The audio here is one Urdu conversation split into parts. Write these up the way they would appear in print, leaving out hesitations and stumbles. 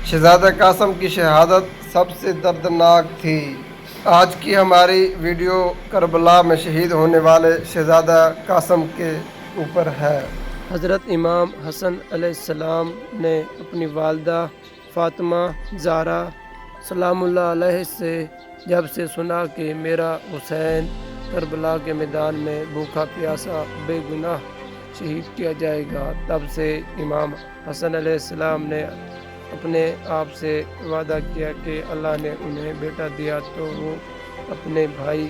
شہزادہ قاسم کی شہادت سب سے دردناک تھی۔ آج کی ہماری ویڈیو کربلا میں شہید ہونے والے شہزادہ قاسم کے اوپر ہے۔ حضرت امام حسن علیہ السلام نے اپنی والدہ فاطمہ زہرا سلام اللہ علیہ سے جب سے سنا کہ میرا حسین کربلا کے میدان میں بھوکا پیاسا بے گناہ شہید کیا جائے گا، تب سے امام حسن علیہ السلام نے اپنے آپ سے وعدہ کیا کہ اللہ نے انہیں بیٹا دیا تو وہ اپنے بھائی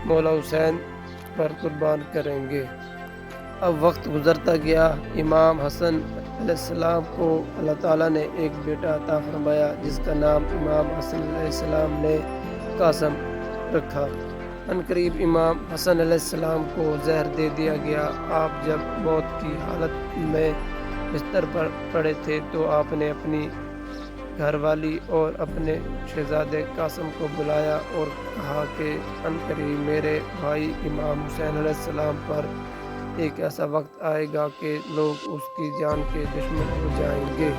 مولا حسین پر قربان کریں گے۔ اب وقت گزرتا گیا، امام حسن علیہ السلام کو اللہ تعالیٰ نے ایک بیٹا عطا فرمایا جس کا نام امام حسن علیہ السلام نے قاسم رکھا۔ عنقریب امام حسن علیہ السلام کو زہر دے دیا گیا۔ آپ جب موت کی حالت میں بستر پر پڑے تھے تو آپ نے اپنی گھر والی اور اپنے شہزادے قاسم کو بلایا اور کہا کہ عنقریب میرے بھائی امام حسین علیہ السلام پر ایک ایسا وقت آئے گا کہ لوگ اس کی جان کے دشمن ہو جائیں گے،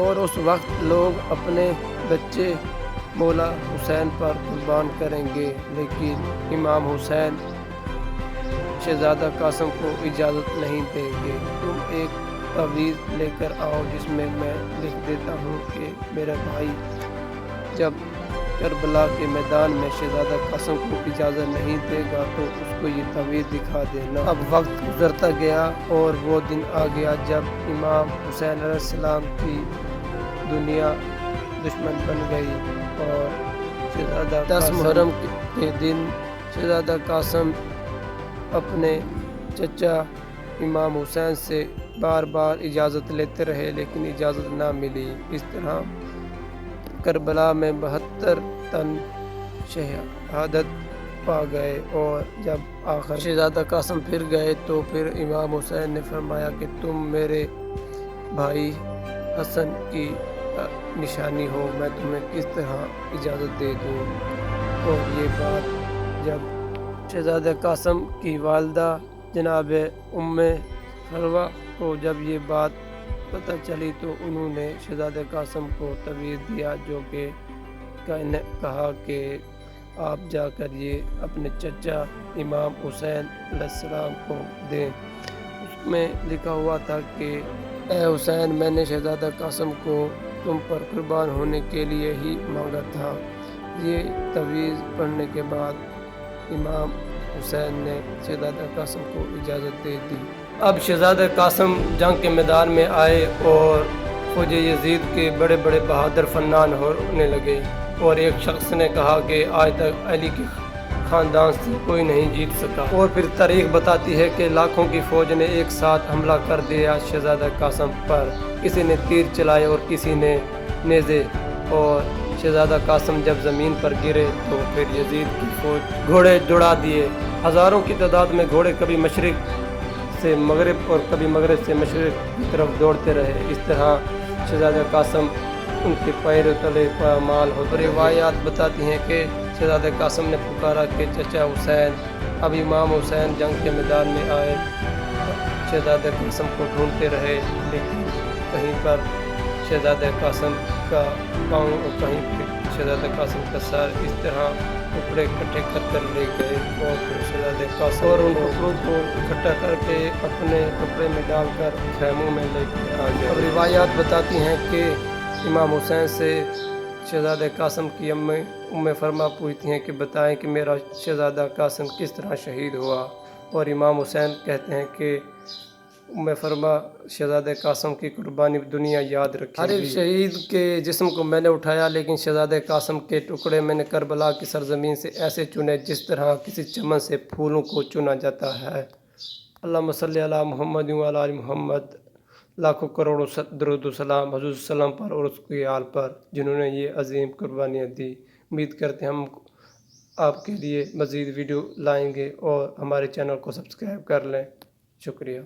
اور اس وقت لوگ اپنے بچے مولا حسین پر قربان کریں گے، لیکن امام حسین شہزادہ قاسم کو اجازت نہیں دیں گے۔ تم ایک تعویذ لے کر آؤ جس میں میں لکھ دیتا ہوں کہ میرا بھائی جب کربلا کے میدان میں شہزادہ قاسم کو اجازت نہیں دے گا تو اس کو یہ تعویذ دکھا دینا۔ اب وقت گزرتا گیا اور وہ دن آ گیا جب امام حسین علیہ السلام کی دنیا دشمن بن گئی، اور شہزادہ 10 محرم کے دن شہزادہ قاسم اپنے چچا امام حسین سے بار بار اجازت لیتے رہے لیکن اجازت نہ ملی۔ اس طرح کربلا میں 72 تن شہادت پا گئے، اور جب آخر شہزادہ قاسم پھر گئے تو پھر امام حسین نے فرمایا کہ تم میرے بھائی حسن کی نشانی ہو، میں تمہیں کس طرح اجازت دے دوں۔ اور یہ بات جب شہزادہ قاسم کی والدہ جناب ام فروہ کو جب یہ بات پتہ چلی تو انہوں نے شہزادہ قاسم کو تعویذ دیا، جو کہ کہا کہ آپ جا کر یہ اپنے چچا امام حسین علیہ السلام کو دیں۔ اس میں لکھا ہوا تھا کہ اے حسین، میں نے شہزادہ قاسم کو تم پر قربان ہونے کے لیے ہی مانگا تھا۔ یہ تعویذ پڑھنے کے بعد امام حسین نے شہزادہ قاسم کو اجازت دے دی۔ اب شہزادہ قاسم جنگ کے میدان میں آئے اور فوج یزید کے بڑے بڑے بہادر فنان ہونے لگے، اور ایک شخص نے کہا کہ آج تک علی کے خاندان سے کوئی نہیں جیت سکا، اور پھر تاریخ بتاتی ہے کہ لاکھوں کی فوج نے ایک ساتھ حملہ کر دیا شہزادہ قاسم پر، کسی نے تیر چلائے اور کسی نے نیزے، اور شہزادہ قاسم جب زمین پر گرے تو پھر یزید کی فوج گھوڑے دوڑا دیے۔ ہزاروں کی تعداد میں گھوڑے کبھی مشرق سے مغرب اور کبھی مغرب سے مشرق کی طرف دوڑتے رہے۔ اس طرح شہزادہ قاسم ان کے پیروں تلے پامال ہوتے رہے۔ روایات بتاتی ہیں کہ شہزادہ قاسم نے پکارا کہ چچا حسین۔ اب امام حسین جنگ کے میدان میں آئے، شہزادہ قاسم کو ڈھونڈتے رہے لیکن کہیں پر شہزادہ قاسم کا پاؤں اور کہیں پر شہزادہ قاسم کا سر، اس طرح ٹکڑے اکٹھے کر لے گئے، اور پھر شہزادہ قاسم اور ان ٹکڑوں کو اکٹھا کر کے اپنے کپڑے میں ڈال کر خیموں میں لے کے آ گئے۔ اب روایات بتاتی ہیں کہ امام حسین سے شہزادہ قاسم کی ام فرما پوچھتی ہیں کہ بتائیں کہ میرا شہزادہ قاسم کس طرح شہید ہوا، اور امام حسین کہتے ہیں کہ ام فرما شہزادہ قاسم کی قربانی دنیا یاد رکھے گی۔ ہر ایک شہید کے جسم کو میں نے اٹھایا، لیکن شہزادہ قاسم کے ٹکڑے میں نے کربلا کی سرزمین سے ایسے چنے جس طرح کسی چمن سے پھولوں کو چنا جاتا ہے۔ اللہم صلی علی محمد و علی آل محمد۔ لاکھوں کروڑوں درود و سلام حضور صلی اللہ علیہ وسلم پر اور اس کی آل پر جنہوں نے یہ عظیم قربانیاں دی۔ امید کرتے ہیں ہم آپ کے لیے مزید ویڈیو لائیں گے، اور ہمارے چینل کو سبسکرائب کر لیں۔ شکریہ۔